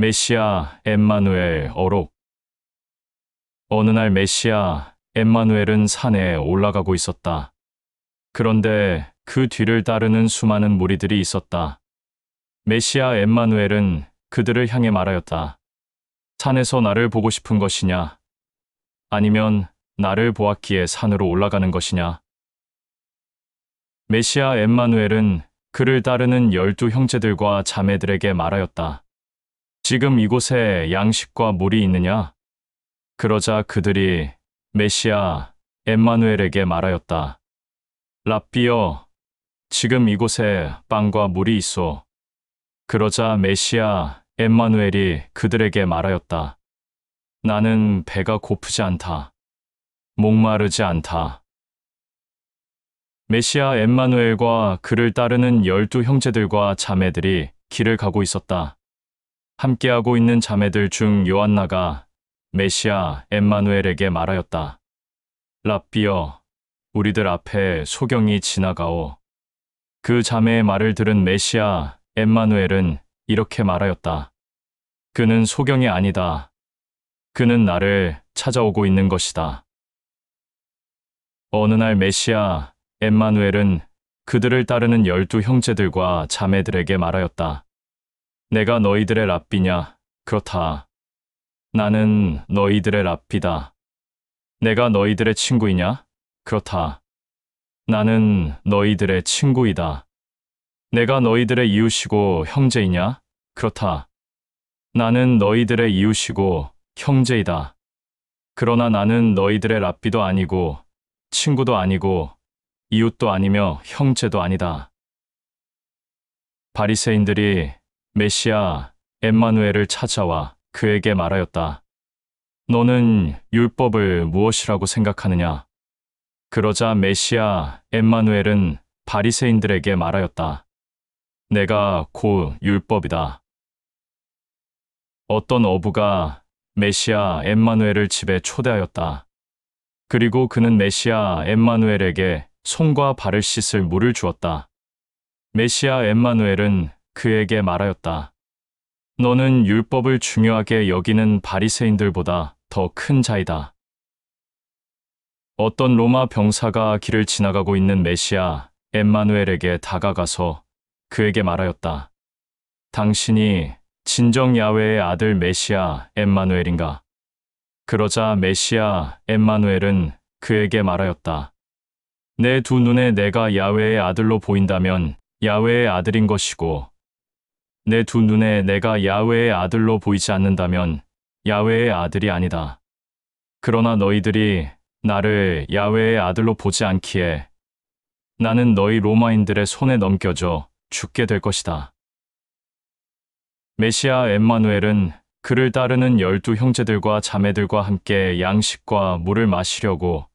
메시아 엠마누엘 어록. 어느 날 메시아 엠마누엘은 산에 올라가고 있었다. 그런데 그 뒤를 따르는 수많은 무리들이 있었다. 메시아 엠마누엘은 그들을 향해 말하였다. 산에서 나를 보고 싶은 것이냐? 아니면 나를 보았기에 산으로 올라가는 것이냐? 메시아 엠마누엘은 그를 따르는 12 형제들과 자매들에게 말하였다. 지금 이곳에 양식과 물이 있느냐? 그러자 그들이 메시아 엠마누엘에게 말하였다. 랍비여, 지금 이곳에 빵과 물이 있소. 그러자 메시아 엠마누엘이 그들에게 말하였다. 나는 배가 고프지 않다. 목마르지 않다. 메시아 엠마누엘과 그를 따르는 12 형제들과 자매들이 길을 가고 있었다. 함께하고 있는 자매들 중 요한나가 메시아 엠마누엘에게 말하였다. 랍비여, 우리들 앞에 소경이 지나가오. 그 자매의 말을 들은 메시아 엠마누엘은 이렇게 말하였다. 그는 소경이 아니다. 그는 나를 찾아오고 있는 것이다. 어느 날 메시아 엠마누엘은 그들을 따르는 12 형제들과 자매들에게 말하였다. 내가 너희들의 랍비냐? 그렇다. 나는 너희들의 랍비다. 내가 너희들의 친구이냐? 그렇다. 나는 너희들의 친구이다. 내가 너희들의 이웃이고 형제이냐? 그렇다. 나는 너희들의 이웃이고 형제이다. 그러나 나는 너희들의 랍비도 아니고 친구도 아니고 이웃도 아니며 형제도 아니다. 바리새인들이 메시아 엠마누엘을 찾아와 그에게 말하였다. 너는 율법을 무엇이라고 생각하느냐? 그러자 메시아 엠마누엘은 바리새인들에게 말하였다. 내가 곧 율법이다. 어떤 어부가 메시아 엠마누엘을 집에 초대하였다. 그리고 그는 메시아 엠마누엘에게 손과 발을 씻을 물을 주었다. 메시아 엠마누엘은 그에게 말하였다. 너는 율법을 중요하게 여기는 바리새인들보다 더 큰 자이다. 어떤 로마 병사가 길을 지나가고 있는 메시아 엠마누엘에게 다가가서 그에게 말하였다. 당신이 진정 야훼의 아들 메시아 엠마누엘인가? 그러자 메시아 엠마누엘은 그에게 말하였다. 내 두 눈에 내가 야훼의 아들로 보인다면 야훼의 아들인 것이고 내 두 눈에 내가 야훼의 아들로 보이지 않는다면 야훼의 아들이 아니다. 그러나 너희들이 나를 야훼의 아들로 보지 않기에 나는 너희 로마인들의 손에 넘겨져 죽게 될 것이다. 메시아 엠마누엘은 그를 따르는 12 형제들과 자매들과 함께 양식과 물을 마시려고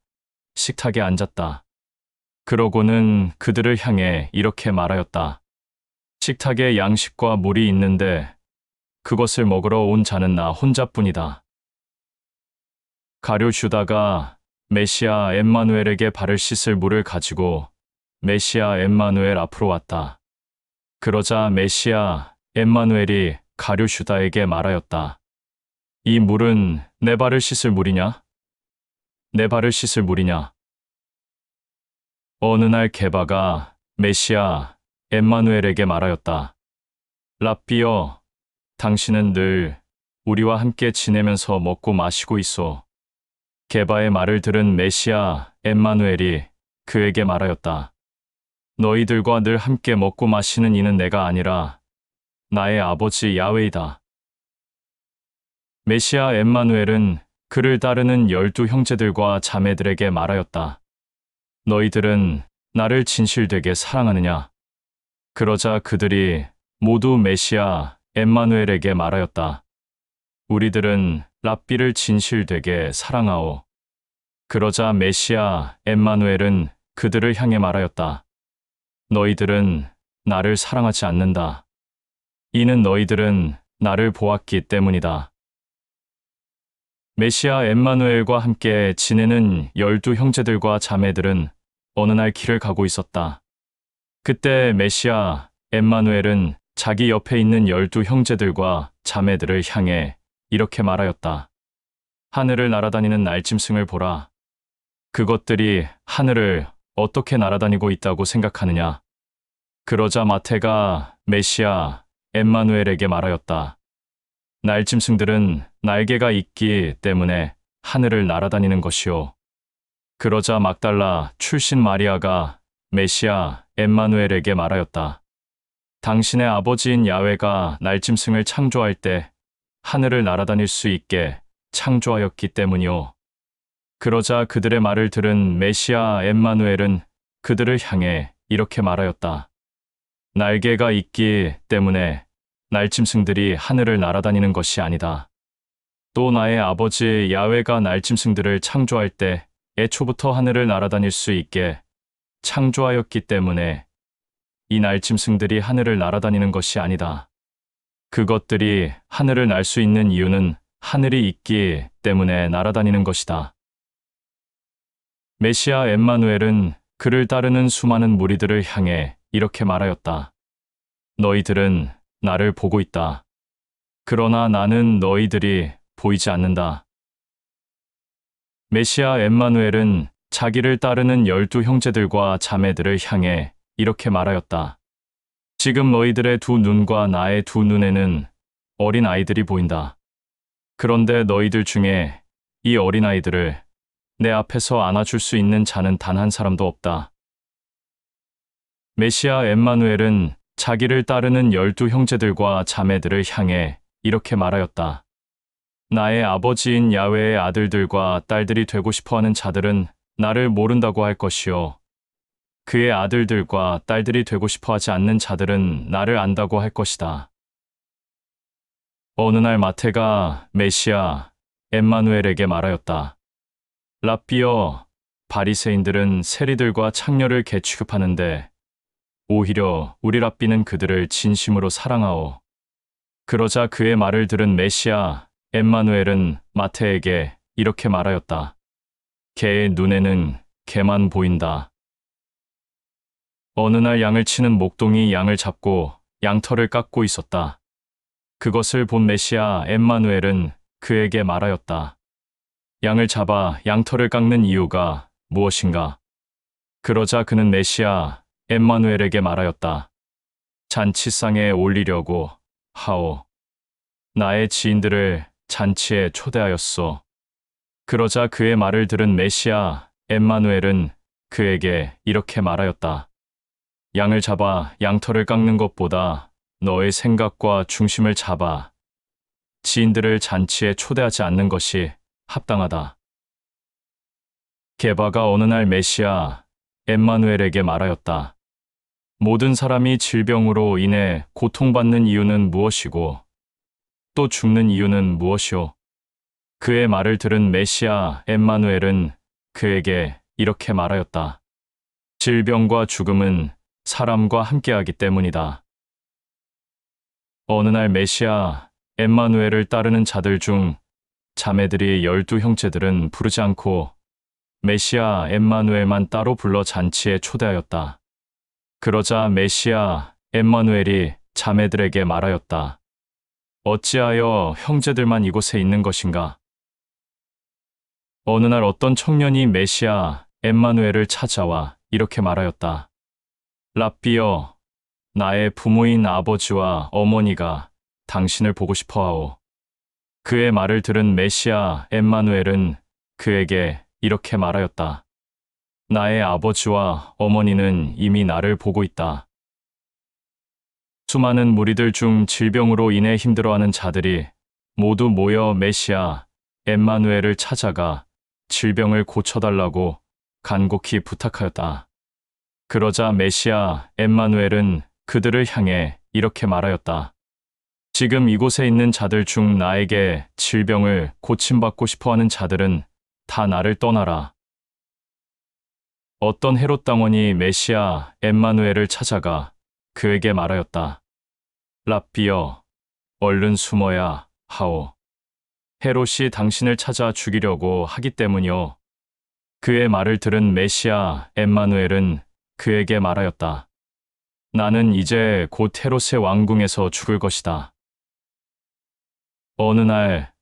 식탁에 앉았다. 그러고는 그들을 향해 이렇게 말하였다. 식탁에 양식과 물이 있는데 그것을 먹으러 온 자는 나 혼자뿐이다. 가룟 유다가 메시아 엠마누엘에게 발을 씻을 물을 가지고 메시아 엠마누엘 앞으로 왔다. 그러자 메시아 엠마누엘이 가룟 유다에게 말하였다. 이 물은 내 발을 씻을 물이냐? 내 발을 씻을 물이냐? 어느 날 게바가 메시아 엠마누엘에게 말하였다. 랍비여, 당신은 늘 우리와 함께 지내면서 먹고 마시고 있소. 게바의 말을 들은 메시아 엠마누엘이 그에게 말하였다. 너희들과 늘 함께 먹고 마시는 이는 내가 아니라 나의 아버지 야훼이다. 메시아 엠마누엘은 그를 따르는 12 형제들과 자매들에게 말하였다. 너희들은 나를 진실되게 사랑하느냐? 그러자 그들이 모두 메시아 엠마누엘에게 말하였다. 우리들은 랍비를 진실되게 사랑하오. 그러자 메시아 엠마누엘은 그들을 향해 말하였다. 너희들은 나를 사랑하지 않는다. 이는 너희들은 나를 보았기 때문이다. 메시아 엠마누엘과 함께 지내는 12 형제들과 자매들은 어느 날 길을 가고 있었다. 그때 메시아 엠마누엘은 자기 옆에 있는 12 형제들과 자매들을 향해 이렇게 말하였다. 하늘을 날아다니는 날짐승을 보라. 그것들이 하늘을 어떻게 날아다니고 있다고 생각하느냐. 그러자 마태가 메시아 엠마누엘에게 말하였다. 날짐승들은 날개가 있기 때문에 하늘을 날아다니는 것이요. 그러자 막달라 출신 마리아가 메시아 엠마누엘에게 말하였다. 당신의 아버지인 야훼가 날짐승을 창조할 때 하늘을 날아다닐 수 있게 창조하였기 때문이요. 그러자 그들의 말을 들은 메시아 엠마누엘은 그들을 향해 이렇게 말하였다. 날개가 있기 때문에 날짐승들이 하늘을 날아다니는 것이 아니다. 또 나의 아버지 야훼가 날짐승들을 창조할 때 애초부터 하늘을 날아다닐 수 있게 창조하였기 때문에 이 날짐승들이 하늘을 날아다니는 것이 아니다. 그것들이 하늘을 날 수 있는 이유는 하늘이 있기 때문에 날아다니는 것이다. 메시아 엠마누엘은 그를 따르는 수많은 무리들을 향해 이렇게 말하였다. 너희들은 나를 보고 있다. 그러나 나는 너희들이 보이지 않는다. 메시아 엠마누엘은 자기를 따르는 12 형제들과 자매들을 향해 이렇게 말하였다. 지금 너희들의 두 눈과 나의 두 눈에는 어린 아이들이 보인다. 그런데 너희들 중에 이 어린 아이들을 내 앞에서 안아줄 수 있는 자는 단 한 사람도 없다. 메시아 엠마누엘은 자기를 따르는 12 형제들과 자매들을 향해 이렇게 말하였다. 나의 아버지인 야훼의 아들들과 딸들이 되고 싶어하는 자들은 나를 모른다고 할 것이요. 그의 아들들과 딸들이 되고 싶어하지 않는 자들은 나를 안다고 할 것이다. 어느 날 마태가 메시아 엠마누엘에게 말하였다. 랍비여, 바리새인들은 세리들과 창녀를 개취급하는데 오히려 우리 랍비는 그들을 진심으로 사랑하오. 그러자 그의 말을 들은 메시아 엠마누엘은 마태에게 이렇게 말하였다. 개의 눈에는 개만 보인다. 어느 날 양을 치는 목동이 양을 잡고 양털을 깎고 있었다. 그것을 본 메시아 엠마누엘은 그에게 말하였다. 양을 잡아 양털을 깎는 이유가 무엇인가? 그러자 그는 메시아 엠마누엘에게 말하였다. 잔치상에 올리려고 하오. 나의 지인들을 잔치에 초대하였소. 그러자 그의 말을 들은 메시아 엠마누엘은 그에게 이렇게 말하였다. 양을 잡아 양털을 깎는 것보다 너의 생각과 중심을 잡아 지인들을 잔치에 초대하지 않는 것이 합당하다. 게바가 어느 날 메시아 엠마누엘에게 말하였다. 모든 사람이 질병으로 인해 고통받는 이유는 무엇이고 또 죽는 이유는 무엇이오? 그의 말을 들은 메시아 엠마누엘은 그에게 이렇게 말하였다. 질병과 죽음은 사람과 함께하기 때문이다. 어느 날 메시아 엠마누엘을 따르는 자들 중 자매들이 12 형제들은 부르지 않고 메시아 엠마누엘만 따로 불러 잔치에 초대하였다. 그러자 메시아 엠마누엘이 자매들에게 말하였다. 어찌하여 형제들만 이곳에 있는 것인가? 어느 날 어떤 청년이 메시아 엠마누엘을 찾아와 이렇게 말하였다. 랍비여, 나의 부모인 아버지와 어머니가 당신을 보고 싶어하오. 그의 말을 들은 메시아 엠마누엘은 그에게 이렇게 말하였다. 나의 아버지와 어머니는 이미 나를 보고 있다. 수많은 무리들 중 질병으로 인해 힘들어하는 자들이 모두 모여 메시아 엠마누엘을 찾아가 질병을 고쳐달라고 간곡히 부탁하였다. 그러자 메시아 엠마누엘은 그들을 향해 이렇게 말하였다. 지금 이곳에 있는 자들 중 나에게 질병을 고침받고 싶어하는 자들은 다 나를 떠나라. 어떤 헤롯 당원이 메시아 엠마누엘을 찾아가 그에게 말하였다. 랍비여, 얼른 숨어야 하오. 헤롯이 당신을 찾아 죽이려고 하기 때문이요. 그의 말을 들은 메시아 엠마누엘은 그에게 말하였다. 나는 이제 곧 헤롯의 왕궁에서 죽을 것이다. 어느 날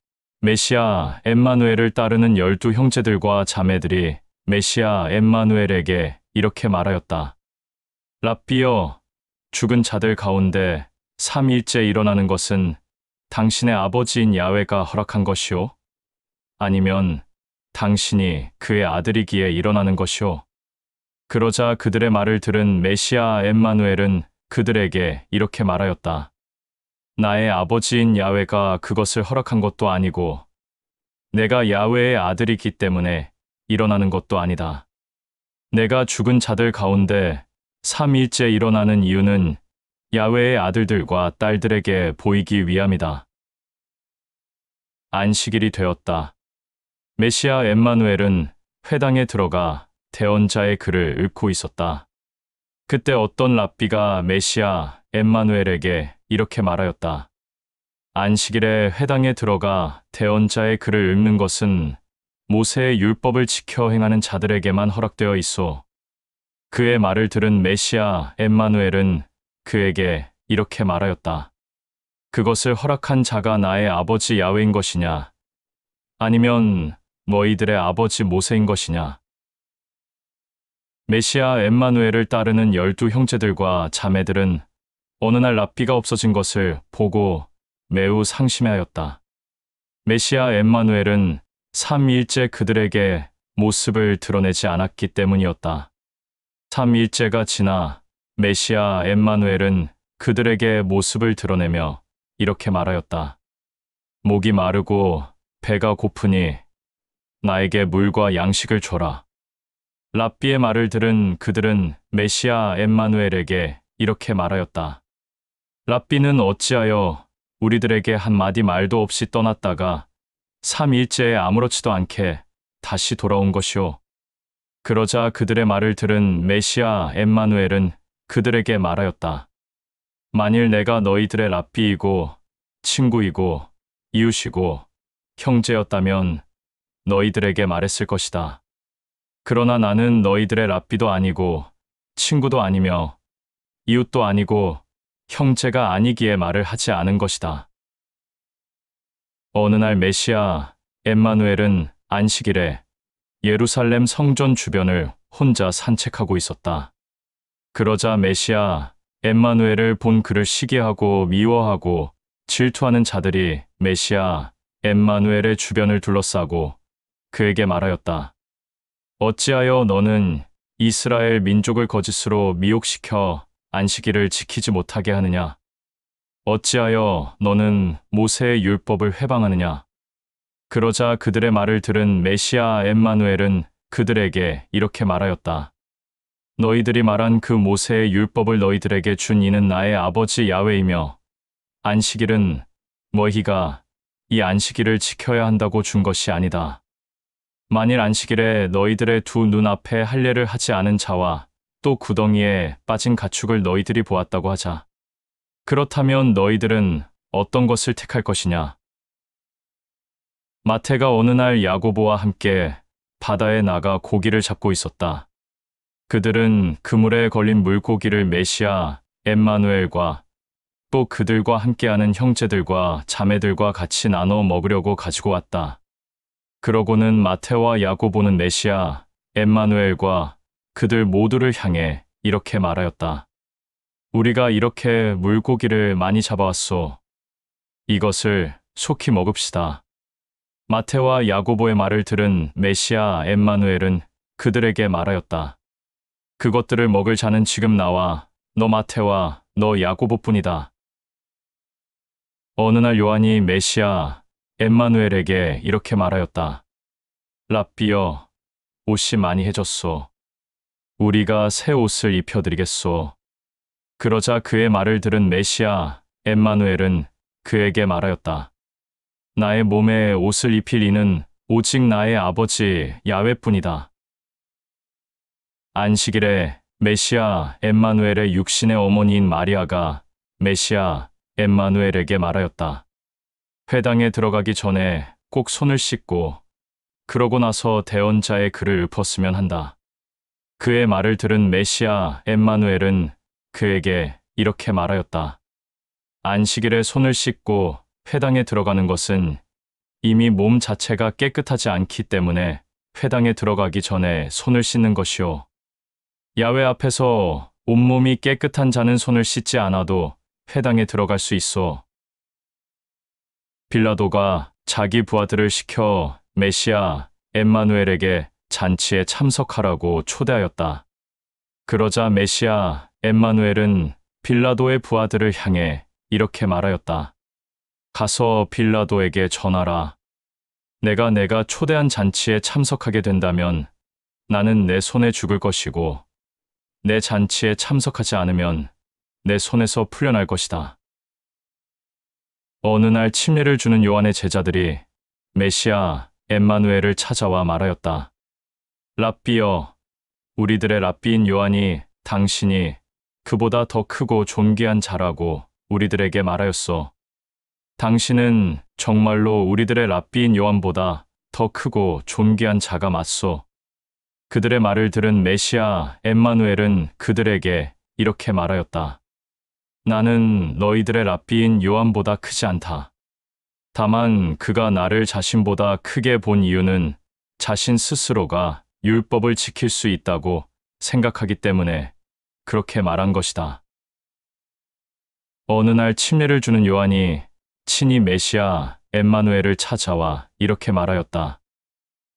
메시아 엠마누엘을 따르는 12 형제들과 자매들이 메시아 엠마누엘에게 이렇게 말하였다. 랍비여, 죽은 자들 가운데 3일째 일어나는 것은 당신의 아버지인 야훼가 허락한 것이오? 아니면 당신이 그의 아들이기에 일어나는 것이오? 그러자 그들의 말을 들은 메시아 엠마누엘은 그들에게 이렇게 말하였다. 나의 아버지인 야훼가 그것을 허락한 것도 아니고 내가 야훼의 아들이기 때문에 일어나는 것도 아니다. 내가 죽은 자들 가운데 3일째 일어나는 이유는 야훼의 아들들과 딸들에게 보이기 위함이다. 안식일이 되었다. 메시아 엠마누엘은 회당에 들어가 대언자의 글을 읽고 있었다. 그때 어떤 랍비가 메시아 엠마누엘에게 이렇게 말하였다. 안식일에 회당에 들어가 대언자의 글을 읽는 것은 모세의 율법을 지켜 행하는 자들에게만 허락되어 있어. 그의 말을 들은 메시아 엠마누엘은 그에게 이렇게 말하였다. 그것을 허락한 자가 나의 아버지 야훼인 것이냐? 아니면 너희들의 아버지 모세인 것이냐? 메시아 엠마누엘을 따르는 12 형제들과 자매들은 어느 날 랍비가 없어진 것을 보고 매우 상심하였다. 메시아 엠마누엘은 3일째 그들에게 모습을 드러내지 않았기 때문이었다. 3일째가 지나 메시아 엠마누엘은 그들에게 모습을 드러내며 이렇게 말하였다. 목이 마르고 배가 고프니 나에게 물과 양식을 줘라. 랍비의 말을 들은 그들은 메시아 엠마누엘에게 이렇게 말하였다. 랍비는 어찌하여 우리들에게 한마디 말도 없이 떠났다가 3일째에 아무렇지도 않게 다시 돌아온 것이오. 그러자 그들의 말을 들은 메시아 엠마누엘은 그들에게 말하였다. 만일 내가 너희들의 랍비이고 친구이고 이웃이고 형제였다면 너희들에게 말했을 것이다. 그러나 나는 너희들의 랍비도 아니고 친구도 아니며 이웃도 아니고 형제가 아니기에 말을 하지 않은 것이다. 어느 날 메시아 엠마누엘은 안식일에 예루살렘 성전 주변을 혼자 산책하고 있었다. 그러자 메시아 엠마누엘을 본 그를 시기하고 미워하고 질투하는 자들이 메시아 엠마누엘의 주변을 둘러싸고 그에게 말하였다. 어찌하여 너는 이스라엘 민족을 거짓으로 미혹시켜 안식일을 지키지 못하게 하느냐? 어찌하여 너는 모세의 율법을 회방하느냐? 그러자 그들의 말을 들은 메시아 엠마누엘은 그들에게 이렇게 말하였다. 너희들이 말한 그 모세의 율법을 너희들에게 준 이는 나의 아버지 야훼이며 안식일은 너희가 이 안식일을 지켜야 한다고 준 것이 아니다. 만일 안식일에 너희들의 두 눈앞에 할례를 하지 않은 자와 또 구덩이에 빠진 가축을 너희들이 보았다고 하자. 그렇다면 너희들은 어떤 것을 택할 것이냐? 마태가 어느 날 야고보와 함께 바다에 나가 고기를 잡고 있었다. 그들은 그물에 걸린 물고기를 메시아 엠마누엘과 또 그들과 함께하는 형제들과 자매들과 같이 나눠 먹으려고 가지고 왔다. 그러고는 마태와 야고보는 메시아 엠마누엘과 그들 모두를 향해 이렇게 말하였다. 우리가 이렇게 물고기를 많이 잡아왔소. 이것을 속히 먹읍시다. 마태와 야고보의 말을 들은 메시아 엠마누엘은 그들에게 말하였다. 그것들을 먹을 자는 지금 나와 너 마태와 너 야고보뿐이다. 어느 날 요한이 메시아 엠마누엘에게 이렇게 말하였다. 랍비여, 옷이 많이 해졌소. 우리가 새 옷을 입혀드리겠소. 그러자 그의 말을 들은 메시아 엠마누엘은 그에게 말하였다. 나의 몸에 옷을 입힐 이는 오직 나의 아버지 야훼뿐이다. 안식일에 메시아 엠마누엘의 육신의 어머니인 마리아가 메시아 엠마누엘에게 말하였다. 회당에 들어가기 전에 꼭 손을 씻고 그러고 나서 대언자의 글을 읊었으면 한다. 그의 말을 들은 메시아 엠마누엘은 그에게 이렇게 말하였다. 안식일에 손을 씻고 회당에 들어가는 것은 이미 몸 자체가 깨끗하지 않기 때문에 회당에 들어가기 전에 손을 씻는 것이요. 야훼 앞에서 온몸이 깨끗한 자는 손을 씻지 않아도 회당에 들어갈 수 있어. 빌라도가 자기 부하들을 시켜 메시아 엠마누엘에게 잔치에 참석하라고 초대하였다. 그러자 메시아 엠마누엘은 빌라도의 부하들을 향해 이렇게 말하였다. 가서 빌라도에게 전하라. 내가 초대한 잔치에 참석하게 된다면 나는 내 손에 죽을 것이고 내 잔치에 참석하지 않으면 내 손에서 풀려날 것이다. 어느 날 침례를 주는 요한의 제자들이 메시아 엠마누엘을 찾아와 말하였다. 랍비여, 우리들의 랍비인 요한이 당신이 그보다 더 크고 존귀한 자라고 우리들에게 말하였소. 당신은 정말로 우리들의 랍비인 요한보다 더 크고 존귀한 자가 맞소. 그들의 말을 들은 메시아 엠마누엘은 그들에게 이렇게 말하였다. 나는 너희들의 랍비인 요한보다 크지 않다. 다만 그가 나를 자신보다 크게 본 이유는 자신 스스로가 율법을 지킬 수 있다고 생각하기 때문에 그렇게 말한 것이다. 어느 날 침례를 주는 요한이 친히 메시아 엠마누엘을 찾아와 이렇게 말하였다.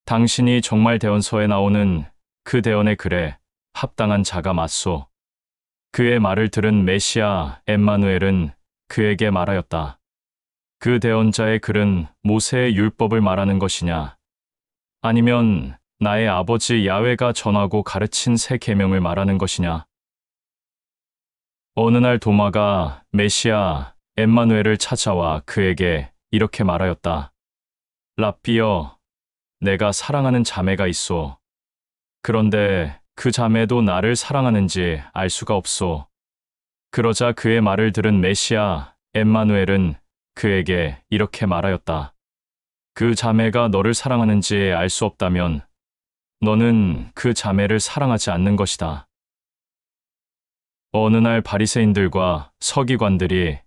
당신이 정말 대언서에 나오는 그 대언의 글에 합당한 자가 맞소. 그의 말을 들은 메시아 엠마누엘은 그에게 말하였다. 그 대언자의 글은 모세의 율법을 말하는 것이냐? 아니면 나의 아버지 야훼가 전하고 가르친 새 계명을 말하는 것이냐? 어느 날 도마가 메시아 엠마누엘을 찾아와 그에게 이렇게 말하였다. 랍비여, 내가 사랑하는 자매가 있소. 그런데 그 자매도 나를 사랑하는지 알 수가 없소. 그러자 그의 말을 들은 메시아 엠마누엘은 그에게 이렇게 말하였다. 그 자매가 너를 사랑하는지 알 수 없다면 너는 그 자매를 사랑하지 않는 것이다. 어느 날 바리새인들과 서기관들이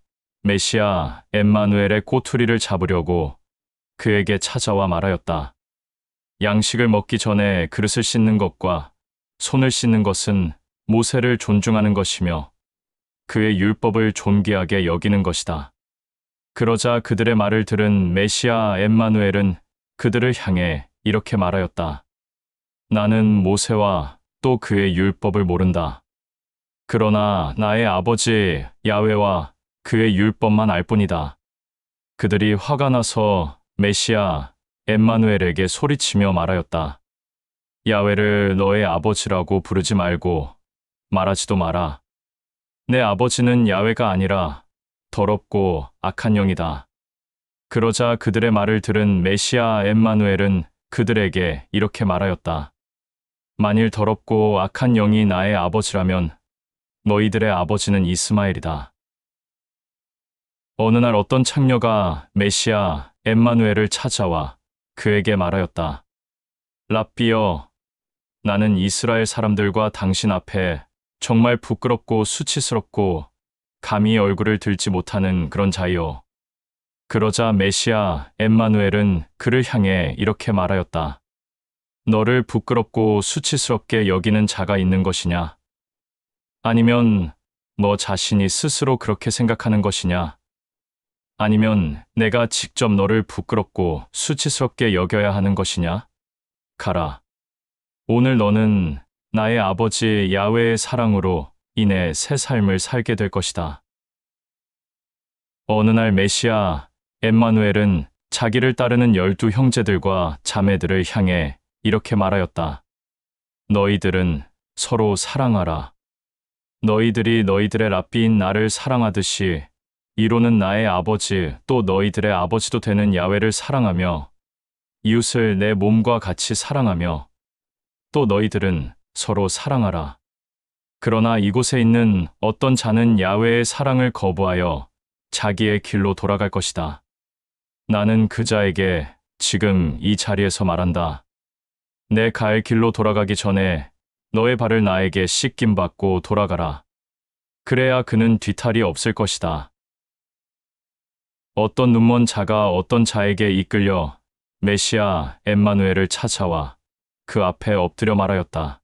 메시아 엠마누엘의 꼬투리를 잡으려고 그에게 찾아와 말하였다. 양식을 먹기 전에 그릇을 씻는 것과 손을 씻는 것은 모세를 존중하는 것이며 그의 율법을 존귀하게 여기는 것이다. 그러자 그들의 말을 들은 메시아 엠마누엘은 그들을 향해 이렇게 말하였다. 나는 모세와 또 그의 율법을 모른다. 그러나 나의 아버지 야훼와 그의 율법만 알 뿐이다. 그들이 화가 나서 메시아 엠마누엘에게 소리치며 말하였다. 야훼를 너의 아버지라고 부르지 말고 말하지도 마라. 내 아버지는 야훼가 아니라 더럽고 악한 영이다. 그러자 그들의 말을 들은 메시아 엠마누엘은 그들에게 이렇게 말하였다. 만일 더럽고 악한 영이 나의 아버지라면 너희들의 아버지는 이스마엘이다. 어느 날 어떤 창녀가 메시아 엠마누엘을 찾아와 그에게 말하였다. 랍비여, 나는 이스라엘 사람들과 당신 앞에 정말 부끄럽고 수치스럽고 감히 얼굴을 들지 못하는 그런 자요. 그러자 메시아 엠마누엘은 그를 향해 이렇게 말하였다. 너를 부끄럽고 수치스럽게 여기는 자가 있는 것이냐? 아니면 너 자신이 스스로 그렇게 생각하는 것이냐? 아니면 내가 직접 너를 부끄럽고 수치스럽게 여겨야 하는 것이냐? 가라. 오늘 너는 나의 아버지 야훼의 사랑으로 인해 새 삶을 살게 될 것이다. 어느 날 메시아 엠마누엘은 자기를 따르는 12 형제들과 자매들을 향해 이렇게 말하였다. 너희들은 서로 사랑하라. 너희들이 너희들의 랍비인 나를 사랑하듯이 이로는 나의 아버지 또 너희들의 아버지도 되는 야훼를 사랑하며 이웃을 내 몸과 같이 사랑하며 또 너희들은 서로 사랑하라. 그러나 이곳에 있는 어떤 자는 야훼의 사랑을 거부하여 자기의 길로 돌아갈 것이다. 나는 그 자에게 지금 이 자리에서 말한다. 내 갈 길로 돌아가기 전에 너의 발을 나에게 씻김 받고 돌아가라. 그래야 그는 뒤탈이 없을 것이다. 어떤 눈먼 자가 어떤 자에게 이끌려 메시아 엠마누엘을 찾아와 그 앞에 엎드려 말하였다.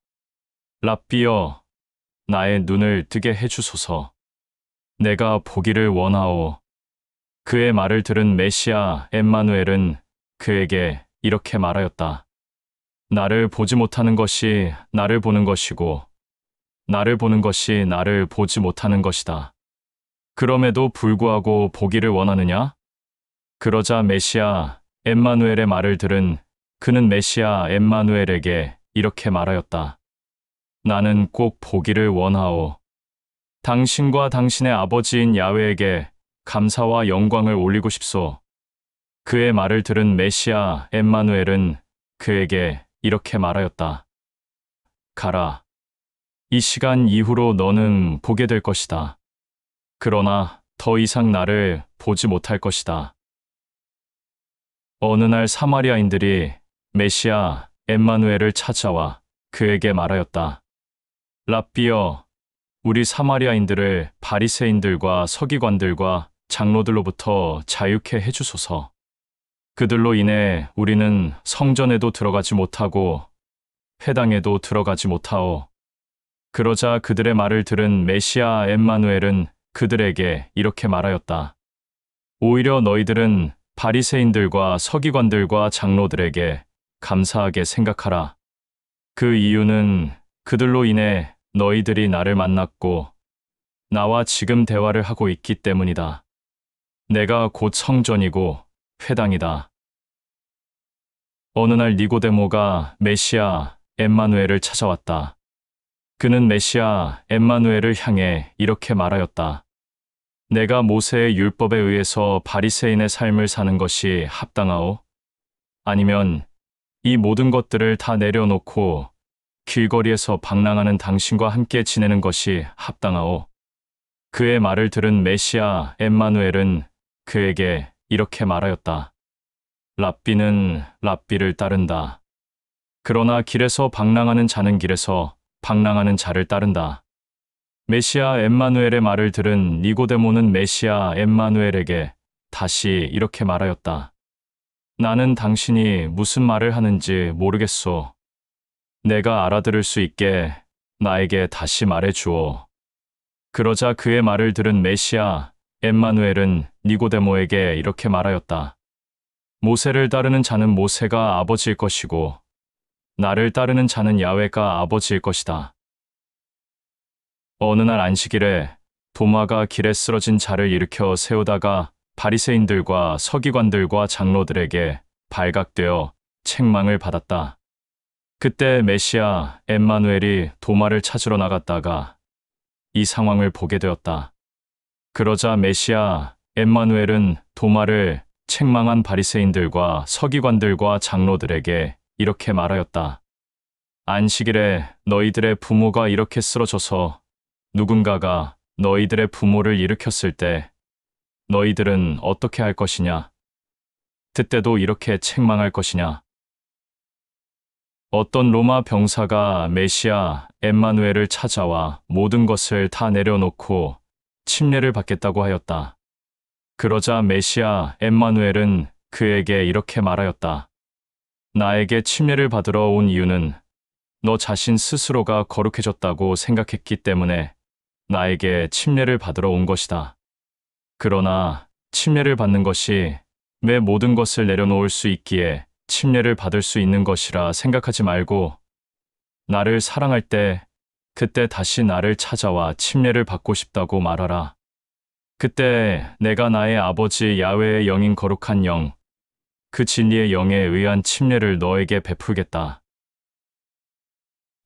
랍비여, 나의 눈을 뜨게 해주소서. 내가 보기를 원하오. 그의 말을 들은 메시아 엠마누엘은 그에게 이렇게 말하였다. 나를 보지 못하는 것이 나를 보는 것이고, 나를 보는 것이 나를 보지 못하는 것이다. 그럼에도 불구하고 보기를 원하느냐? 그러자 메시아 엠마누엘의 말을 들은 그는 메시아 엠마누엘에게 이렇게 말하였다. 나는 꼭 보기를 원하오. 당신과 당신의 아버지인 야훼에게 감사와 영광을 올리고 싶소. 그의 말을 들은 메시아 엠마누엘은 그에게 이렇게 말하였다. 가라. 이 시간 이후로 너는 보게 될 것이다. 그러나 더 이상 나를 보지 못할 것이다. 어느 날 사마리아인들이 메시아 엠마누엘을 찾아와 그에게 말하였다. 랍비여, 우리 사마리아인들을 바리새인들과 서기관들과 장로들로부터 자유케 해주소서. 그들로 인해 우리는 성전에도 들어가지 못하고 회당에도 들어가지 못하오. 그러자 그들의 말을 들은 메시아 엠마누엘은 그들에게 이렇게 말하였다. 오히려 너희들은 바리새인들과 서기관들과 장로들에게 감사하게 생각하라. 그 이유는 그들로 인해 너희들이 나를 만났고 나와 지금 대화를 하고 있기 때문이다. 내가 곧 성전이고 회당이다. 어느 날 니고데모가 메시아 엠마누엘을 찾아왔다. 그는 메시아 엠마누엘을 향해 이렇게 말하였다. 내가 모세의 율법에 의해서 바리새인의 삶을 사는 것이 합당하오? 아니면 이 모든 것들을 다 내려놓고 길거리에서 방랑하는 당신과 함께 지내는 것이 합당하오? 그의 말을 들은 메시아 엠마누엘은 그에게 이렇게 말하였다. 랍비는 랍비를 따른다. 그러나 길에서 방랑하는 자는 길에서 방랑하는 자를 따른다. 메시아 엠마누엘의 말을 들은 니고데모는 메시아 엠마누엘에게 다시 이렇게 말하였다. 나는 당신이 무슨 말을 하는지 모르겠소. 내가 알아들을 수 있게 나에게 다시 말해주오. 그러자 그의 말을 들은 메시아 엠마누엘은 니고데모에게 이렇게 말하였다. 모세를 따르는 자는 모세가 아버지일 것이고 나를 따르는 자는 야훼가 아버지일 것이다. 어느 날 안식일에 도마가 길에 쓰러진 자를 일으켜 세우다가 바리새인들과 서기관들과 장로들에게 발각되어 책망을 받았다. 그때 메시아 엠마누엘이 도마를 찾으러 나갔다가 이 상황을 보게 되었다. 그러자 메시아 엠마누엘은 도마를 책망한 바리새인들과 서기관들과 장로들에게 이렇게 말하였다. 안식일에 너희들의 부모가 이렇게 쓰러져서 누군가가 너희들의 부모를 일으켰을 때 너희들은 어떻게 할 것이냐? 그때도 이렇게 책망할 것이냐? 어떤 로마 병사가 메시아 엠마누엘을 찾아와 모든 것을 다 내려놓고 침례를 받겠다고 하였다. 그러자 메시아 엠마누엘은 그에게 이렇게 말하였다. 나에게 침례를 받으러 온 이유는 너 자신 스스로가 거룩해졌다고 생각했기 때문에 나에게 침례를 받으러 온 것이다. 그러나 침례를 받는 것이 내 모든 것을 내려놓을 수 있기에 침례를 받을 수 있는 것이라 생각하지 말고 나를 사랑할 때 그때 다시 나를 찾아와 침례를 받고 싶다고 말하라. 그때 내가 나의 아버지 야훼의 영인 거룩한 영, 그 진리의 영에 의한 침례를 너에게 베풀겠다.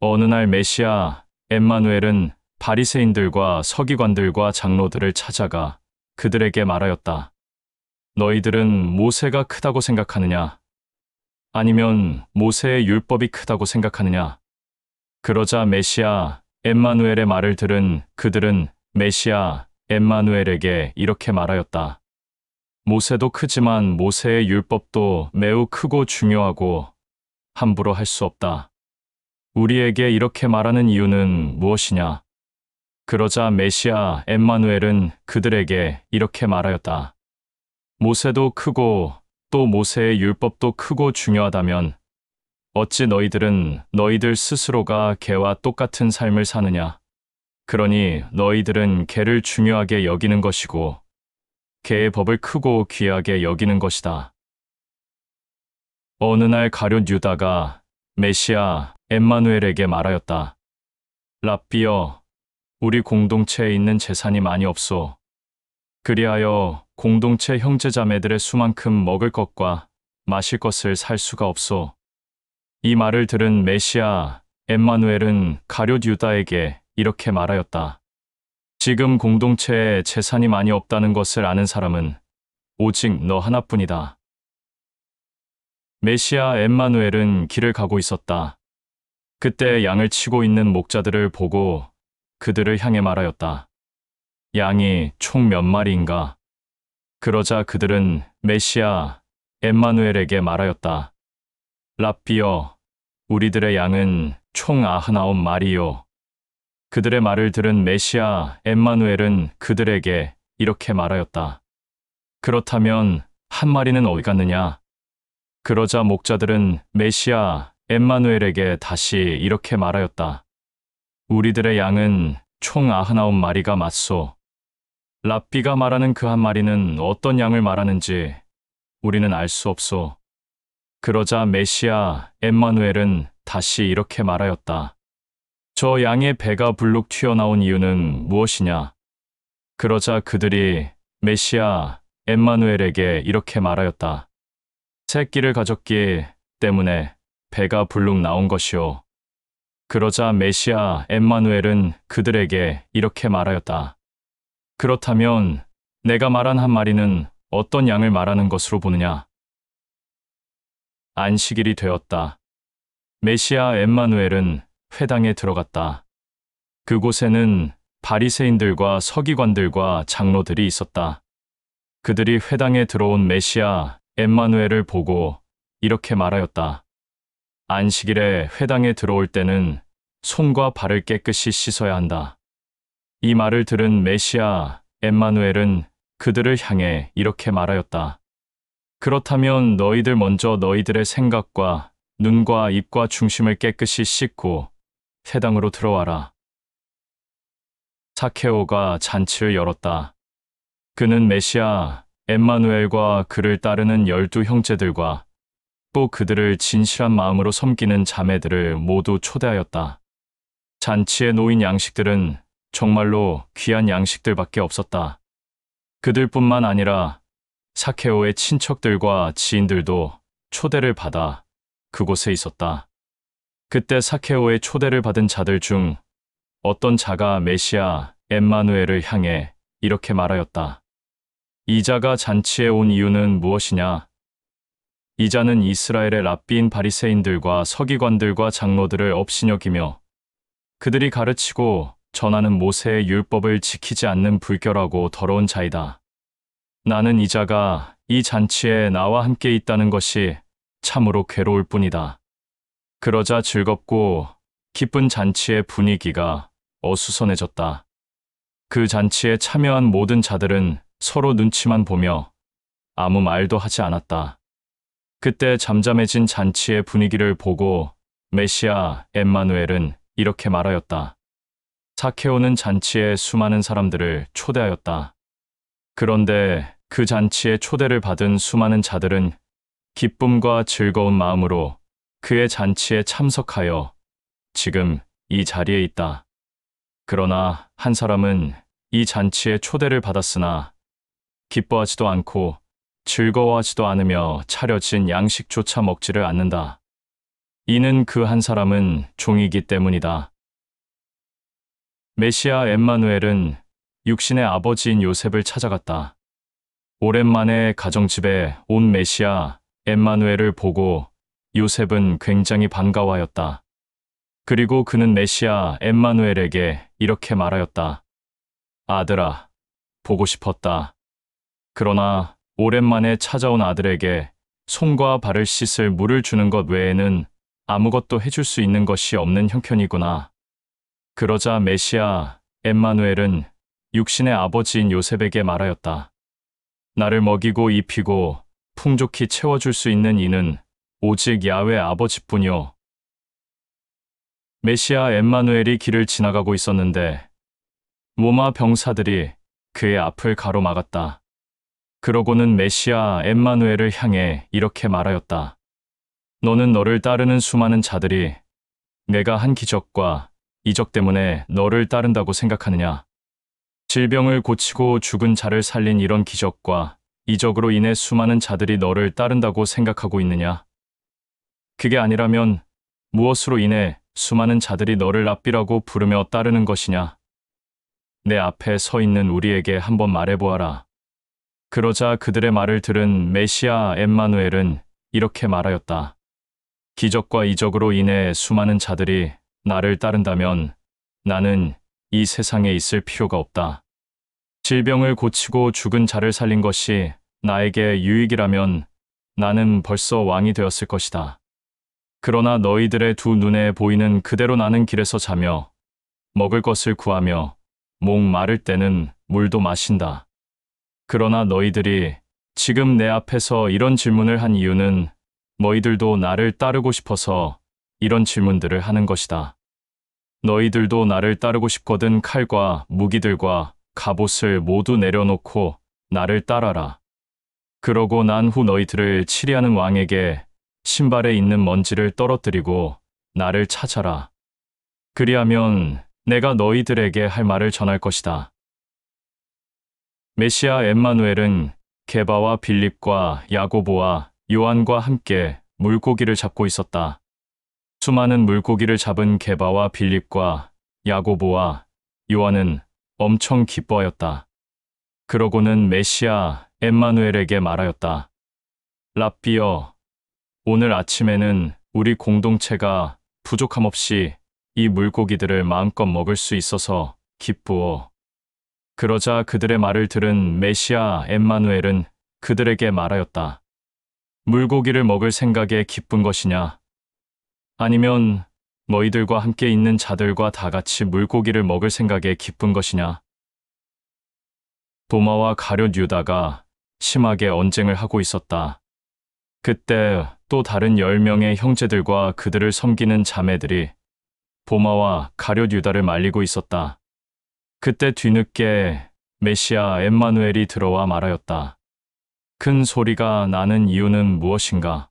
어느 날 메시아 엠마누엘은 바리새인들과 서기관들과 장로들을 찾아가 그들에게 말하였다. 너희들은 모세가 크다고 생각하느냐? 아니면 모세의 율법이 크다고 생각하느냐? 그러자 메시아 엠마누엘의 말을 들은 그들은 메시아 엠마누엘에게 이렇게 말하였다. 모세도 크지만 모세의 율법도 매우 크고 중요하고 함부로 할 수 없다. 우리에게 이렇게 말하는 이유는 무엇이냐? 그러자 메시아 엠마누엘은 그들에게 이렇게 말하였다. 모세도 크고 또 모세의 율법도 크고 중요하다면 어찌 너희들은 너희들 스스로가 개와 똑같은 삶을 사느냐? 그러니 너희들은 개를 중요하게 여기는 것이고 개의 법을 크고 귀하게 여기는 것이다. 어느 날 가룟 유다가 메시아 엠마누엘에게 말하였다. 랍비여, 우리 공동체에 있는 재산이 많이 없소. 그리하여 공동체 형제자매들의 수만큼 먹을 것과 마실 것을 살 수가 없소. 이 말을 들은 메시아 엠마누엘은 가룟 유다에게 이렇게 말하였다. 지금 공동체에 재산이 많이 없다는 것을 아는 사람은 오직 너 하나뿐이다. 메시아 엠마누엘은 길을 가고 있었다. 그때 양을 치고 있는 목자들을 보고 그들을 향해 말하였다. 양이 총 몇 마리인가? 그러자 그들은 메시아 엠마누엘에게 말하였다. 랍비여, 우리들의 양은 총 99마리요. 그들의 말을 들은 메시아 엠마누엘은 그들에게 이렇게 말하였다. 그렇다면 한 마리는 어디 갔느냐? 그러자 목자들은 메시아 엠마누엘에게 다시 이렇게 말하였다. 우리들의 양은 총 99마리가 맞소. 랍비가 말하는 그 한 마리는 어떤 양을 말하는지 우리는 알 수 없소. 그러자 메시아 엠마누엘은 다시 이렇게 말하였다. 저 양의 배가 불룩 튀어나온 이유는 무엇이냐? 그러자 그들이 메시아 엠마누엘에게 이렇게 말하였다. 새끼를 가졌기 때문에 배가 불룩 나온 것이오. 그러자 메시아 엠마누엘은 그들에게 이렇게 말하였다. 그렇다면 내가 말한 한 마리는 어떤 양을 말하는 것으로 보느냐? 안식일이 되었다. 메시아 엠마누엘은 회당에 들어갔다. 그곳에는 바리새인들과 서기관들과 장로들이 있었다. 그들이 회당에 들어온 메시아 엠마누엘을 보고 이렇게 말하였다. 안식일에 회당에 들어올 때는 손과 발을 깨끗이 씻어야 한다. 이 말을 들은 메시아 엠마누엘은 그들을 향해 이렇게 말하였다. 그렇다면 너희들 먼저 너희들의 생각과 눈과 입과 중심을 깨끗이 씻고 회당으로 들어와라. 사케오가 잔치를 열었다. 그는 메시아 엠마누엘과 그를 따르는 12 형제들과 또 그들을 진실한 마음으로 섬기는 자매들을 모두 초대하였다. 잔치에 놓인 양식들은 정말로 귀한 양식들밖에 없었다. 그들뿐만 아니라 사케오의 친척들과 지인들도 초대를 받아 그곳에 있었다. 그때 사케오의 초대를 받은 자들 중 어떤 자가 메시아 엠마누엘을 향해 이렇게 말하였다. 이 자가 잔치에 온 이유는 무엇이냐? 이 자는 이스라엘의 랍비인 바리새인들과 서기관들과 장로들을 업신여기며 그들이 가르치고 전하는 모세의 율법을 지키지 않는 불결하고 더러운 자이다. 나는 이 자가 이 잔치에 나와 함께 있다는 것이 참으로 괴로울 뿐이다. 그러자 즐겁고 기쁜 잔치의 분위기가 어수선해졌다. 그 잔치에 참여한 모든 자들은 서로 눈치만 보며 아무 말도 하지 않았다. 그때 잠잠해진 잔치의 분위기를 보고 메시아 엠마누엘은 이렇게 말하였다. 사케오는 잔치에 수많은 사람들을 초대하였다. 그런데 그 잔치에 초대를 받은 수많은 자들은 기쁨과 즐거운 마음으로 그의 잔치에 참석하여 지금 이 자리에 있다. 그러나 한 사람은 이 잔치에 초대를 받았으나 기뻐하지도 않고 즐거워하지도 않으며 차려진 양식조차 먹지를 않는다. 이는 그 한 사람은 종이기 때문이다. 메시아 엠마누엘은 육신의 아버지인 요셉을 찾아갔다. 오랜만에 가정집에 온 메시아 엠마누엘을 보고 요셉은 굉장히 반가워하였다. 그리고 그는 메시아 엠마누엘에게 이렇게 말하였다. 아들아, 보고 싶었다. 그러나 오랜만에 찾아온 아들에게 손과 발을 씻을 물을 주는 것 외에는 아무것도 해줄 수 있는 것이 없는 형편이구나. 그러자 메시아 엠마누엘은 육신의 아버지인 요셉에게 말하였다. 나를 먹이고 입히고 풍족히 채워줄 수 있는 이는 오직 야훼 아버지뿐이요. 메시아 엠마누엘이 길을 지나가고 있었는데 로마 병사들이 그의 앞을 가로막았다. 그러고는 메시아 엠마누엘을 향해 이렇게 말하였다. 너는 너를 따르는 수많은 자들이 내가 한 기적과 이적 때문에 너를 따른다고 생각하느냐? 질병을 고치고 죽은 자를 살린 이런 기적과 이적으로 인해 수많은 자들이 너를 따른다고 생각하고 있느냐? 그게 아니라면 무엇으로 인해 수많은 자들이 너를 랍비라고 부르며 따르는 것이냐? 내 앞에 서 있는 우리에게 한번 말해보아라. 그러자 그들의 말을 들은 메시아 엠마누엘은 이렇게 말하였다. 기적과 이적으로 인해 수많은 자들이 나를 따른다면 나는 이 세상에 있을 필요가 없다. 질병을 고치고 죽은 자를 살린 것이 나에게 유익이라면 나는 벌써 왕이 되었을 것이다. 그러나 너희들의 두 눈에 보이는 그대로 나는 길에서 자며 먹을 것을 구하며 목 마를 때는 물도 마신다. 그러나 너희들이 지금 내 앞에서 이런 질문을 한 이유는 너희들도 나를 따르고 싶어서 이런 질문들을 하는 것이다. 너희들도 나를 따르고 싶거든 칼과 무기들과 갑옷을 모두 내려놓고 나를 따라라. 그러고 난 후 너희들을 치리하는 왕에게 신발에 있는 먼지를 떨어뜨리고 나를 찾아라. 그리하면 내가 너희들에게 할 말을 전할 것이다. 메시아 엠마누엘은 게바와 빌립과 야고보와 요한과 함께 물고기를 잡고 있었다. 수많은 물고기를 잡은 게바와 빌립과 야고보와 요한은 엄청 기뻐하였다. 그러고는 메시아 엠마누엘에게 말하였다. 랍비여, 오늘 아침에는 우리 공동체가 부족함 없이 이 물고기들을 마음껏 먹을 수 있어서 기쁘어. 그러자 그들의 말을 들은 메시아 엠마누엘은 그들에게 말하였다. 물고기를 먹을 생각에 기쁜 것이냐? 아니면 너희들과 함께 있는 자들과 다 같이 물고기를 먹을 생각에 기쁜 것이냐? 도마와 가룟 유다가 심하게 언쟁을 하고 있었다. 그때 또 다른 10명의 형제들과 그들을 섬기는 자매들이 도마와 가룟 유다를 말리고 있었다. 그때 뒤늦게 메시아 엠마누엘이 들어와 말하였다. 큰 소리가 나는 이유는 무엇인가?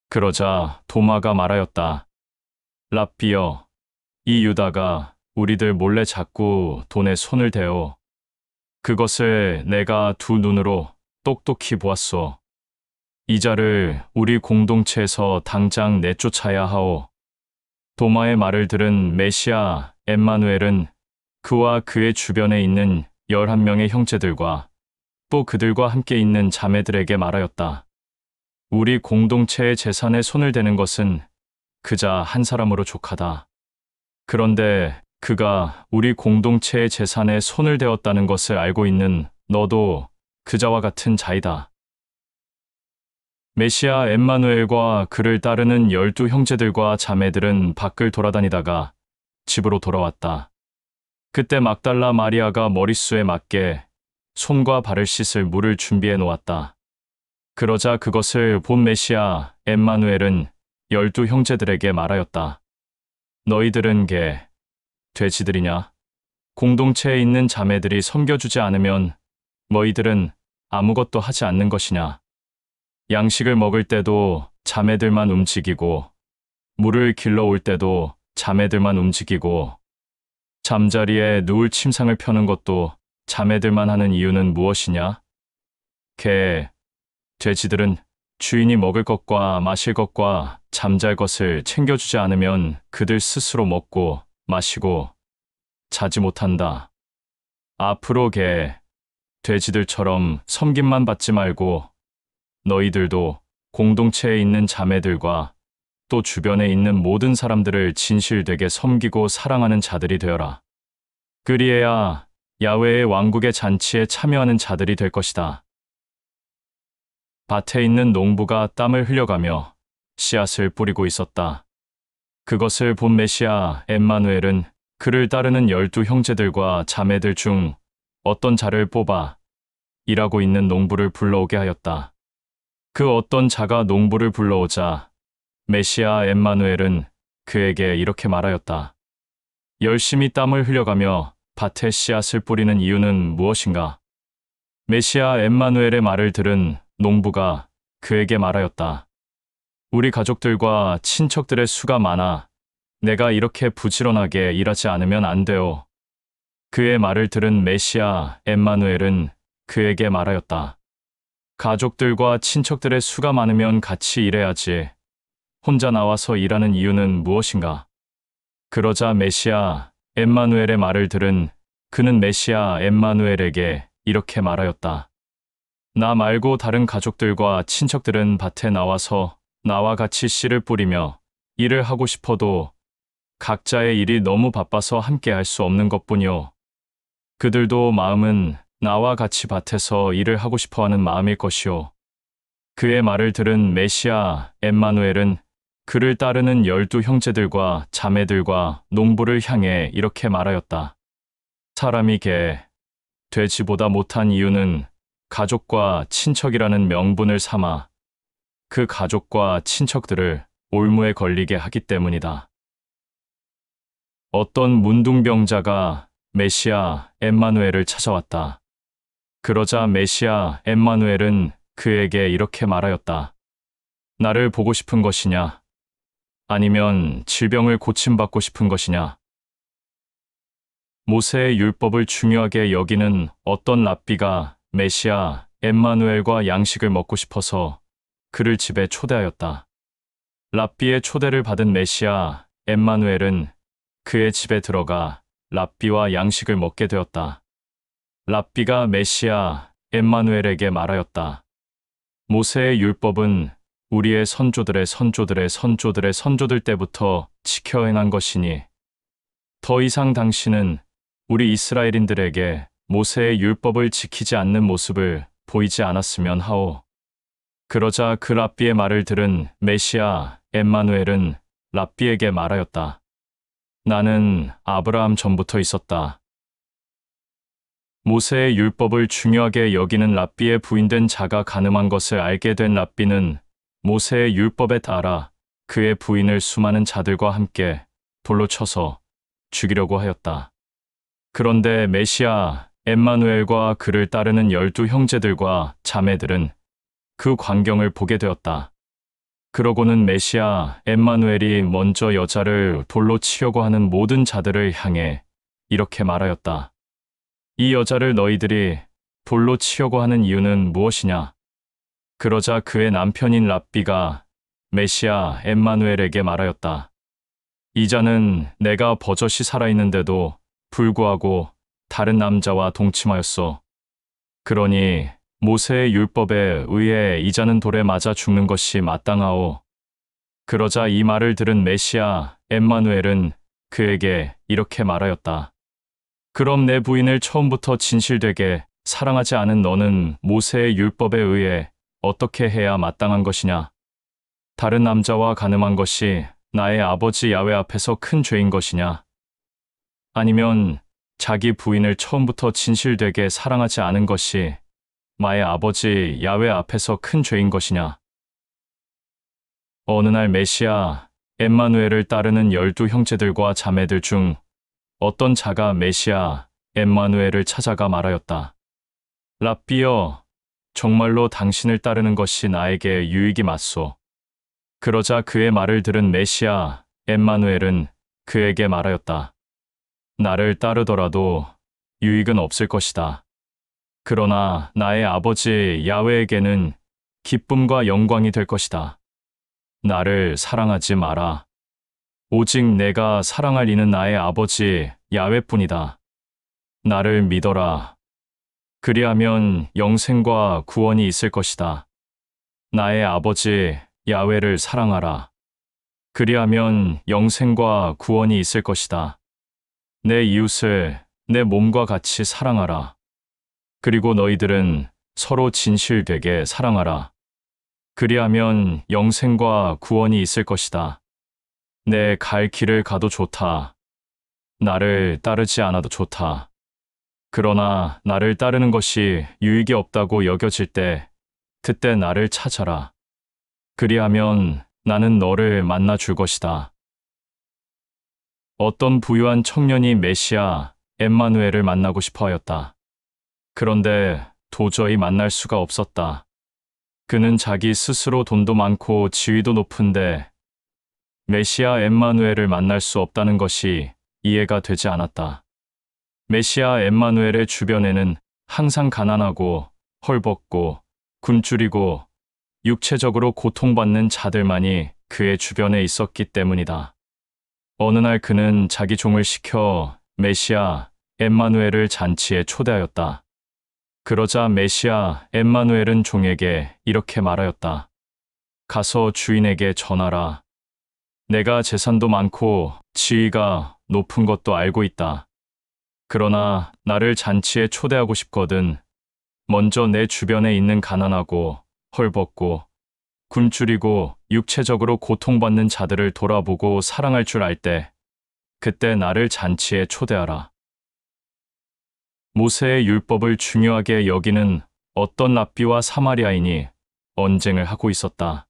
그러자 도마가 말하였다. 랍비여, 이 유다가 우리들 몰래 자꾸 돈에 손을 대어 그것을 내가 두 눈으로 똑똑히 보았소. 이 자를 우리 공동체에서 당장 내쫓아야 하오. 도마의 말을 들은 메시아 엠마누엘은 그와 그의 주변에 있는 11명의 형제들과 또 그들과 함께 있는 자매들에게 말하였다. 우리 공동체의 재산에 손을 대는 것은 그자 한 사람으로 족하다. 그런데 그가 우리 공동체의 재산에 손을 대었다는 것을 알고 있는 너도 그자와 같은 자이다. 메시아 엠마누엘과 그를 따르는 12 형제들과 자매들은 밖을 돌아다니다가 집으로 돌아왔다. 그때 막달라 마리아가 머릿수에 맞게 손과 발을 씻을 물을 준비해 놓았다. 그러자 그것을 본 메시아 엠마누엘은 12 형제들에게 말하였다. 너희들은 개, 돼지들이냐? 공동체에 있는 자매들이 섬겨주지 않으면 너희들은 아무것도 하지 않는 것이냐? 양식을 먹을 때도 자매들만 움직이고 물을 길러올 때도 자매들만 움직이고 잠자리에 누울 침상을 펴는 것도 자매들만 하는 이유는 무엇이냐? 개, 돼지들은 주인이 먹을 것과 마실 것과 잠잘 것을 챙겨주지 않으면 그들 스스로 먹고 마시고 자지 못한다. 앞으로 개, 돼지들처럼 섬김만 받지 말고 너희들도 공동체에 있는 자매들과 또 주변에 있는 모든 사람들을 진실되게 섬기고 사랑하는 자들이 되어라. 그리해야 야훼의 왕국의 잔치에 참여하는 자들이 될 것이다. 밭에 있는 농부가 땀을 흘려가며 씨앗을 뿌리고 있었다. 그것을 본 메시아 엠마누엘은 그를 따르는 12 형제들과 자매들 중 어떤 자를 뽑아 일하고 있는 농부를 불러오게 하였다. 그 어떤 자가 농부를 불러오자 메시아 엠마누엘은 그에게 이렇게 말하였다. 열심히 땀을 흘려가며 밭에 씨앗을 뿌리는 이유는 무엇인가? 메시아 엠마누엘의 말을 들은 농부가 그에게 말하였다. 우리 가족들과 친척들의 수가 많아 내가 이렇게 부지런하게 일하지 않으면 안 돼요. 그의 말을 들은 메시아 엠마누엘은 그에게 말하였다. 가족들과 친척들의 수가 많으면 같이 일해야지. 혼자 나와서 일하는 이유는 무엇인가? 그러자 메시아 엠마누엘의 말을 들은 그는 메시아 엠마누엘에게 이렇게 말하였다. 나 말고 다른 가족들과 친척들은 밭에 나와서 나와 같이 씨를 뿌리며 일을 하고 싶어도 각자의 일이 너무 바빠서 함께 할 수 없는 것뿐이요. 그들도 마음은 나와 같이 밭에서 일을 하고 싶어하는 마음일 것이요. 그의 말을 들은 메시아 엠마누엘은 그를 따르는 12 형제들과 자매들과 농부를 향해 이렇게 말하였다. 사람이 개, 돼지보다 못한 이유는 가족과 친척이라는 명분을 삼아 그 가족과 친척들을 올무에 걸리게 하기 때문이다. 어떤 문둥병자가 메시아 엠마누엘을 찾아왔다. 그러자 메시아 엠마누엘은 그에게 이렇게 말하였다. 나를 보고 싶은 것이냐? 아니면 질병을 고침받고 싶은 것이냐? 모세의 율법을 중요하게 여기는 어떤 랍비가 메시아 엠마누엘과 양식을 먹고 싶어서 그를 집에 초대하였다. 랍비의 초대를 받은 메시아 엠마누엘은 그의 집에 들어가 랍비와 양식을 먹게 되었다. 랍비가 메시아 엠마누엘에게 말하였다. 모세의 율법은 우리의 선조들의 선조들의 선조들의 선조들 때부터 지켜 행한 것이니 더 이상 당신은 우리 이스라엘인들에게 모세의 율법을 지키지 않는 모습을 보이지 않았으면 하오. 그러자 그 랍비의 말을 들은 메시아 엠마누엘은 랍비에게 말하였다. 나는 아브라함 전부터 있었다. 모세의 율법을 중요하게 여기는 랍비의 부인된 자가 간음한 것을 알게 된 랍비는 모세의 율법에 따라 그의 부인을 수많은 자들과 함께 돌로 쳐서 죽이려고 하였다. 그런데 메시아 엠마누엘과 그를 따르는 12 형제들과 자매들은 그 광경을 보게 되었다. 그러고는 메시아 엠마누엘이 먼저 여자를 돌로 치려고 하는 모든 자들을 향해 이렇게 말하였다. 이 여자를 너희들이 돌로 치려고 하는 이유는 무엇이냐? 그러자 그의 남편인 랍비가 메시아 엠마누엘에게 말하였다. 이 자는 내가 버젓이 살아있는데도 불구하고 다른 남자와 동침하였소. 그러니 모세의 율법에 의해 이 자는 돌에 맞아 죽는 것이 마땅하오. 그러자 이 말을 들은 메시아 엠마누엘은 그에게 이렇게 말하였다. 그럼 내 부인을 처음부터 진실되게 사랑하지 않은 너는 모세의 율법에 의해 어떻게 해야 마땅한 것이냐? 다른 남자와 간음한 것이 나의 아버지 야훼 앞에서 큰 죄인 것이냐? 아니면 자기 부인을 처음부터 진실되게 사랑하지 않은 것이 나의 아버지 야훼 앞에서 큰 죄인 것이냐? 어느 날 메시아 엠마누엘을 따르는 12 형제들과 자매들 중 어떤 자가 메시아 엠마누엘을 찾아가 말하였다. 랍비여, 정말로 당신을 따르는 것이 나에게 유익이 맞소. 그러자 그의 말을 들은 메시아 엠마누엘은 그에게 말하였다. 나를 따르더라도 유익은 없을 것이다. 그러나 나의 아버지 야훼에게는 기쁨과 영광이 될 것이다. 나를 사랑하지 마라. 오직 내가 사랑할 이는 나의 아버지 야훼뿐이다. 나를 믿어라. 그리하면 영생과 구원이 있을 것이다. 나의 아버지 야훼를 사랑하라. 그리하면 영생과 구원이 있을 것이다. 내 이웃을 내 몸과 같이 사랑하라. 그리고 너희들은 서로 진실되게 사랑하라. 그리하면 영생과 구원이 있을 것이다. 내 갈 길을 가도 좋다. 나를 따르지 않아도 좋다. 그러나 나를 따르는 것이 유익이 없다고 여겨질 때 그때 나를 찾아라. 그리하면 나는 너를 만나 줄 것이다. 어떤 부유한 청년이 메시아 엠마누엘을 만나고 싶어 하였다. 그런데 도저히 만날 수가 없었다. 그는 자기 스스로 돈도 많고 지위도 높은데 메시아 엠마누엘을 만날 수 없다는 것이 이해가 되지 않았다. 메시아 엠마누엘의 주변에는 항상 가난하고 헐벗고 굶주리고 육체적으로 고통받는 자들만이 그의 주변에 있었기 때문이다. 어느 날 그는 자기 종을 시켜 메시아 엠마누엘을 잔치에 초대하였다. 그러자 메시아 엠마누엘은 종에게 이렇게 말하였다. 가서 주인에게 전하라. 내가 재산도 많고 지위가 높은 것도 알고 있다. 그러나 나를 잔치에 초대하고 싶거든. 먼저 내 주변에 있는 가난하고 헐벗고 굶주리고 육체적으로 고통받는 자들을 돌아보고 사랑할 줄 알 때 그때 나를 잔치에 초대하라. 모세의 율법을 중요하게 여기는 어떤 랍비와 사마리아인이 언쟁을 하고 있었다.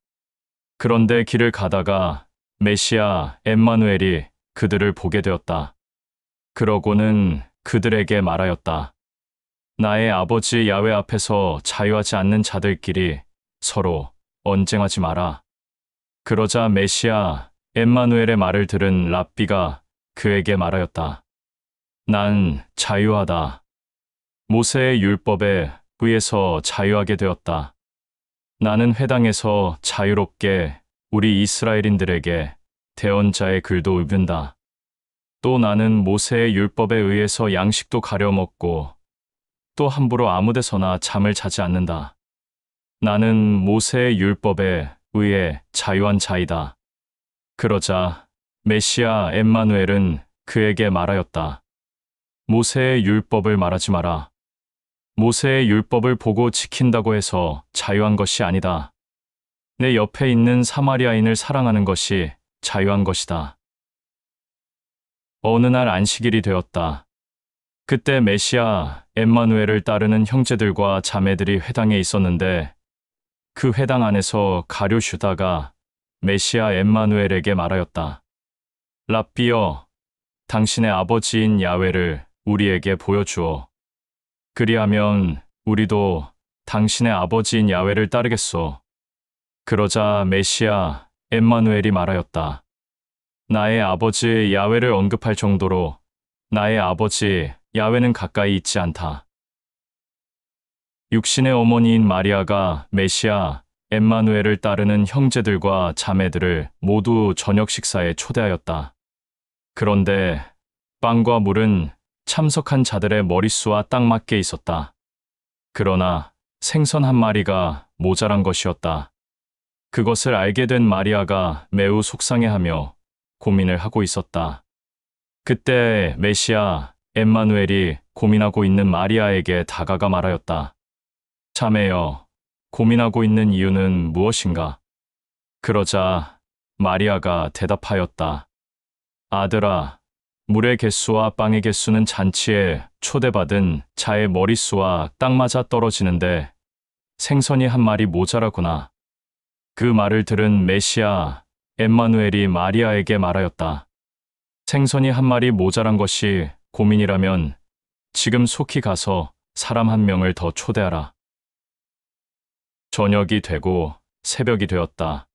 그런데 길을 가다가 메시아 엠마누엘이 그들을 보게 되었다. 그러고는 그들에게 말하였다. 나의 아버지 야훼 앞에서 자유하지 않는 자들끼리 서로 언쟁하지 마라. 그러자 메시아 엠마누엘의 말을 들은 랍비가 그에게 말하였다. 난 자유하다. 모세의 율법에 의해서 자유하게 되었다. 나는 회당에서 자유롭게 우리 이스라엘인들에게 대언자의 글도 읊는다. 또 나는 모세의 율법에 의해서 양식도 가려 먹고 또 함부로 아무 데서나 잠을 자지 않는다. 나는 모세의 율법에 의해 자유한 자이다. 그러자 메시아 엠마누엘은 그에게 말하였다. 모세의 율법을 말하지 마라. 모세의 율법을 보고 지킨다고 해서 자유한 것이 아니다. 내 옆에 있는 사마리아인을 사랑하는 것이 자유한 것이다. 어느 날 안식일이 되었다. 그때 메시아 엠마누엘을 따르는 형제들과 자매들이 회당에 있었는데 그 회당 안에서 가룟유다가 메시아 엠마누엘에게 말하였다. 랍비여, 당신의 아버지인 야훼를 우리에게 보여주어. 그리하면 우리도 당신의 아버지인 야훼를 따르겠소. 그러자 메시아 엠마누엘이 말하였다. 나의 아버지 야훼를 언급할 정도로 나의 아버지 야훼는 가까이 있지 않다. 육신의 어머니인 마리아가 메시아 엠마누엘을 따르는 형제들과 자매들을 모두 저녁 식사에 초대하였다. 그런데 빵과 물은 참석한 자들의 머릿수와 딱 맞게 있었다. 그러나 생선 한 마리가 모자란 것이었다. 그것을 알게 된 마리아가 매우 속상해하며 고민을 하고 있었다. 그때 메시아 엠마누엘이 고민하고 있는 마리아에게 다가가 말하였다. 자매여, 고민하고 있는 이유는 무엇인가? 그러자 마리아가 대답하였다. 아들아, 물의 개수와 빵의 개수는 잔치에 초대받은 자의 머릿수와 딱 맞아 떨어지는데 생선이 한 마리 모자라구나. 그 말을 들은 메시아 엠마누엘이 마리아에게 말하였다. 생선이 한 마리 모자란 것이 고민이라면 지금 속히 가서 사람 한 명을 더 초대하라. 저녁이 되고 새벽이 되었다.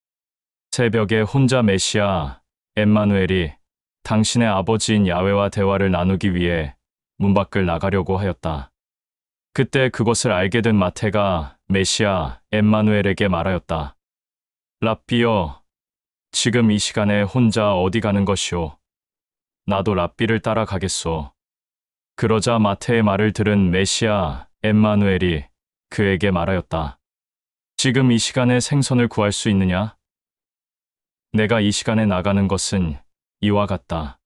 새벽에 혼자 메시아 엠마누엘이 당신의 아버지인 야훼와 대화를 나누기 위해 문 밖을 나가려고 하였다. 그때 그것을 알게 된 마태가 메시아 엠마누엘에게 말하였다. 랍비여, 지금 이 시간에 혼자 어디 가는 것이오? 나도 랍비를 따라가겠소. 그러자 마태의 말을 들은 메시아 엠마누엘이 그에게 말하였다. 지금 이 시간에 생선을 구할 수 있느냐? 내가 이 시간에 나가는 것은 이와 같다.